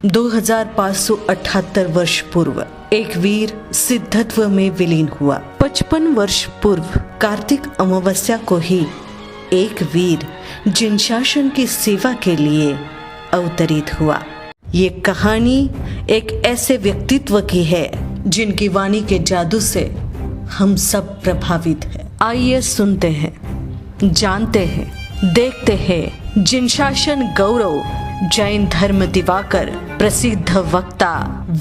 2578 वर्ष पूर्व एक वीर सिद्धत्व में विलीन हुआ। 55 वर्ष पूर्व कार्तिक अमावस्या को ही एक वीर जिनशासन की सेवा के लिए अवतरित हुआ। ये कहानी एक ऐसे व्यक्तित्व की है जिनकी वाणी के जादू से हम सब प्रभावित हैं। आइए सुनते हैं, जानते हैं, देखते हैं जिनशासन गौरव जैन धर्म दिवाकर प्रसिद्ध वक्ता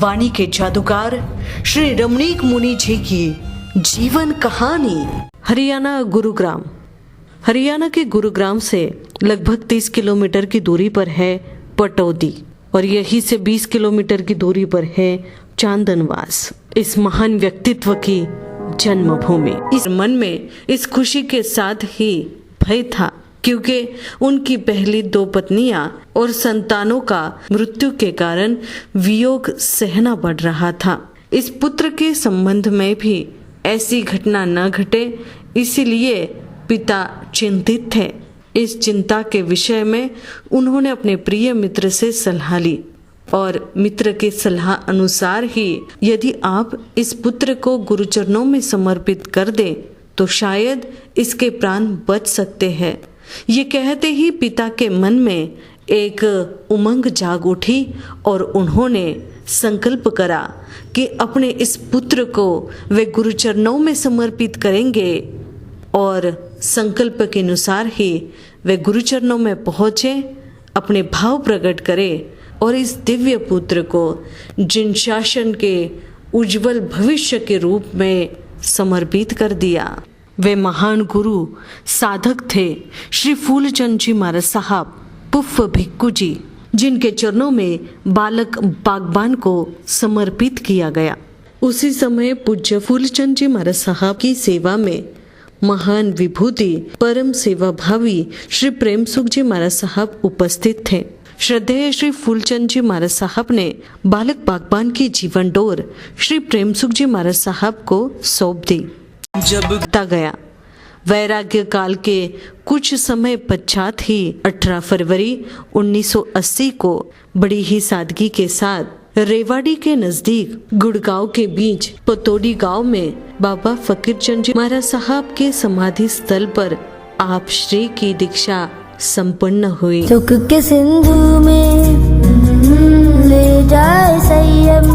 वाणी के जादूगर श्री रमणीक मुनि जी की जीवन कहानी। हरियाणा गुरुग्राम। हरियाणा के गुरुग्राम से लगभग 30 किलोमीटर की दूरी पर है पटौदी और यहीं से 20 किलोमीटर की दूरी पर है चांदनवास। इस महान व्यक्तित्व की जन्मभूमि। इस मन में इस खुशी के साथ ही भय था क्योंकि उनकी पहली 2 पत्नियां और संतानों का मृत्यु के कारण वियोग सहना पड़ रहा था। इस पुत्र के संबंध में भी ऐसी घटना न घटे, इसीलिए पिता चिंतित थे। इस चिंता के विषय में उन्होंने अपने प्रिय मित्र से सलाह ली और मित्र की सलाह अनुसार ही यदि आप इस पुत्र को गुरुचरणों में समर्पित कर दें तो शायद इसके प्राण बच सकते हैं। ये कहते ही पिता के मन में एक उमंग जाग उठी और उन्होंने संकल्प करा कि अपने इस पुत्र को वे गुरुचरणों में समर्पित करेंगे और संकल्प के अनुसार ही वे गुरुचरणों में पहुंचे, अपने भाव प्रकट करें और इस दिव्य पुत्र को जिनशासन के उज्जवल भविष्य के रूप में समर्पित कर दिया। वे महान गुरु साधक थे श्री फूलचंद जी महाराज साहब पुफ्फ भिक्खू जी, जिनके चरणों में बालक बागबान को समर्पित किया गया। उसी समय पूज्य फूलचंद जी महाराज साहब की सेवा में महान विभूति परम सेवा भावी श्री प्रेम सुख जी महाराज साहब उपस्थित थे। श्रद्धेय श्री फूलचंद जी महाराज साहब ने बालक बागबान की जीवन डोर श्री प्रेम सुख जी महाराज साहब को सौंप दी। जब गया वैराग्य काल के कुछ समय पश्चात ही 18 फरवरी 1980 को बड़ी ही सादगी के साथ रेवाड़ी के नजदीक गुड़गांव के बीच पतौदी गांव में बाबा फकीरचंद जी महाराज साहब के समाधि स्थल पर आप श्री की दीक्षा संपन्न हुई। सुख के सिंधु में ले जाए संयम,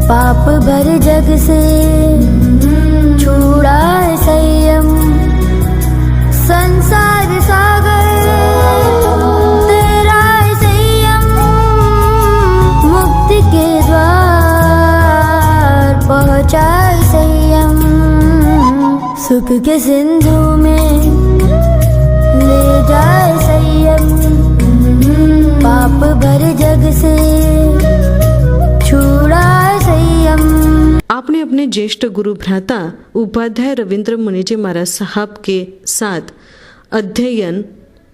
पाप भर जग से छुड़ाए संयम, संसार सागर तेरा संयम, मुक्ति के द्वार पहुँचाए संयम। सुख के सिंधु में ले जाए संयम, पाप भर जग से छुड़ाए संयम। आपने अपने ज्येष्ठ गुरु भ्राता उपाध्याय रविंद्र मुनि जी महाराज साहब के साथ अध्ययन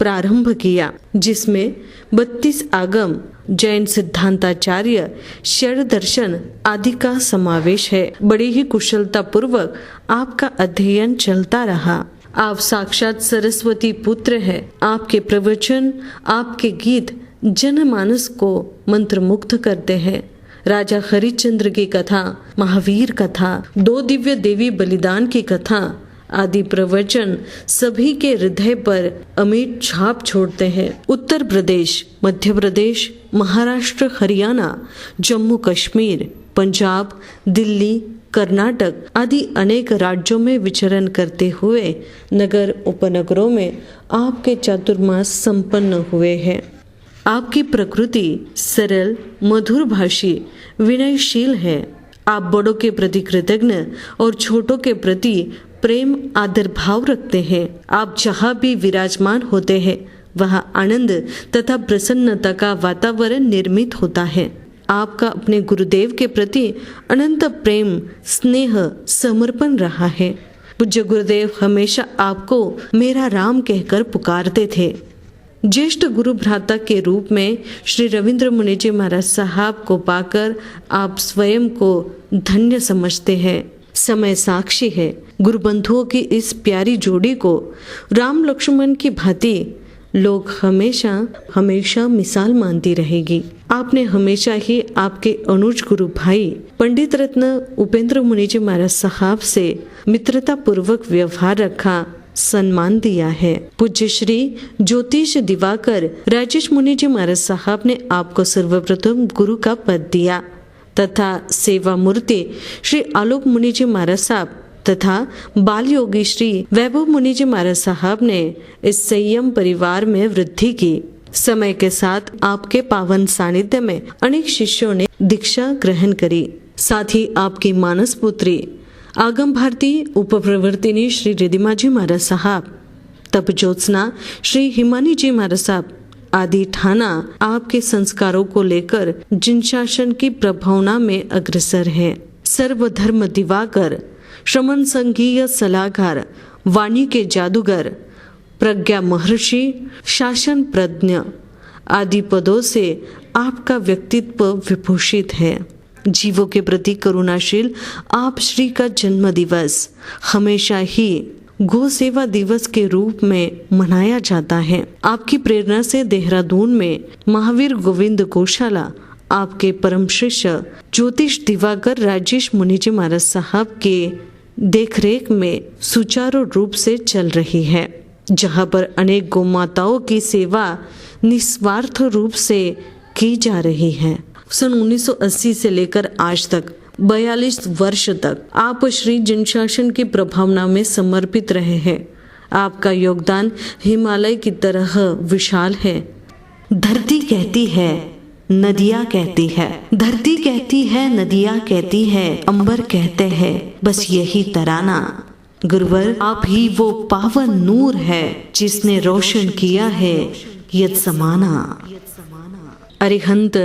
प्रारंभ किया, जिसमें 32 आगम, जैन सिद्धांताचार्य, षड दर्शन आदि का समावेश है। बड़ी ही कुशलता पूर्वक आपका अध्ययन चलता रहा। आप साक्षात सरस्वती पुत्र हैं। आपके प्रवचन, आपके गीत जनमानस को मंत्रमुग्ध करते हैं। राजा हरिश्चंद्र की कथा, महावीर कथा, 2 दिव्य देवी बलिदान की कथा आदि प्रवचन सभी के हृदय पर अमिट छाप छोड़ते हैं। उत्तर प्रदेश, मध्य प्रदेश, महाराष्ट्र, हरियाणा, जम्मू कश्मीर, पंजाब, दिल्ली, कर्नाटक आदि अनेक राज्यों में विचरण करते हुए नगर उपनगरों में आपके चातुर्मास संपन्न हुए हैं। आपकी प्रकृति सरल, मधुर भाषी, विनयशील है। आप बड़ों के प्रति कृतज्ञ और छोटों के प्रति प्रेम आदर भाव रखते हैं। आप जहाँ भी विराजमान होते हैं वहाँ आनंद तथा प्रसन्नता का वातावरण निर्मित होता है। आपका अपने गुरुदेव के प्रति अनंत प्रेम, स्नेह, समर्पण रहा है। पूज्य गुरुदेव हमेशा आपको मेरा राम कहकर पुकारते थे। ज्येष्ठ गुरु भ्राता के रूप में श्री रविंद्र मुनि जी महाराज साहब को पाकर आप स्वयं को धन्य समझते हैं। समय साक्षी है, गुरु बंधुओं की इस प्यारी जोड़ी को राम लक्ष्मण की भांति लोग हमेशा हमेशा मिसाल मानती रहेगी। आपने हमेशा ही आपके अनुज गुरु भाई पंडित रत्न उपेंद्र मुनि जी महाराज साहब से मित्रता पूर्वक व्यवहार रखा, सम्मान दिया है। पूज्य श्री ज्योतिष दिवाकर राजेश मुनि जी महाराज साहब ने आपको सर्वप्रथम गुरु का पद दिया तथा सेवा मूर्ति श्री आलोक मुनि जी महाराज साहब तथा बाल योगी श्री वैभव मुनि जी महाराज साहब ने इस संयम परिवार में वृद्धि की। समय के साथ आपके पावन सानिध्य में अनेक शिष्यों ने दीक्षा ग्रहण करी। साथ ही आपकी मानस पुत्री आगम भारती उप प्रवर्तिनी श्री रिधिमा जी महाराज साहब, तप ज्योत्सना श्री हिमानी जी महाराज साहब आदि ठाना आपके संस्कारों को लेकर जिन शासन की प्रभावना में अग्रसर है। सर्वधर्म दिवाकर, श्रमण संघीय सलाहकार, वाणी के जादूगर, प्रज्ञा महर्षि, शासन प्रज्ञ आदि पदों से आपका व्यक्तित्व विभूषित है। जीवों के प्रति करुणाशील आप श्री का जन्म दिवस हमेशा ही गौ सेवा दिवस के रूप में मनाया जाता है। आपकी प्रेरणा से देहरादून में महावीर गोविंद गौशाला आपके परम शिष्य ज्योतिष दिवाकर राजेश मुनि जी महाराज साहब के देखरेख में सुचारू रूप से चल रही है, जहां पर अनेक गौ माताओं की सेवा निस्वार्थ रूप से की जा रही है। सन 1980 से लेकर आज तक 42 वर्ष तक आप श्री जनशासन की प्रभावना में समर्पित रहे हैं। आपका योगदान हिमालय की तरह विशाल है। धरती कहती है, नदियाँ कहती है, धरती कहती है, नदियाँ कहती है, अंबर कहते हैं बस यही तराना। गुरुवर आप ही वो पावन नूर है जिसने रोशन किया है यत समाना। अरिहंत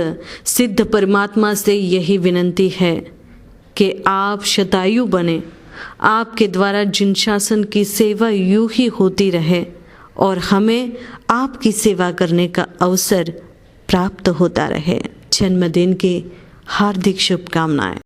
सिद्ध परमात्मा से यही विनंती है कि आप शतायु बने। आपके द्वारा जिन शासन की सेवा यूं ही होती रहे और हमें आपकी सेवा करने का अवसर प्राप्त होता रहे। जन्मदिन की हार्दिक शुभकामनाएं।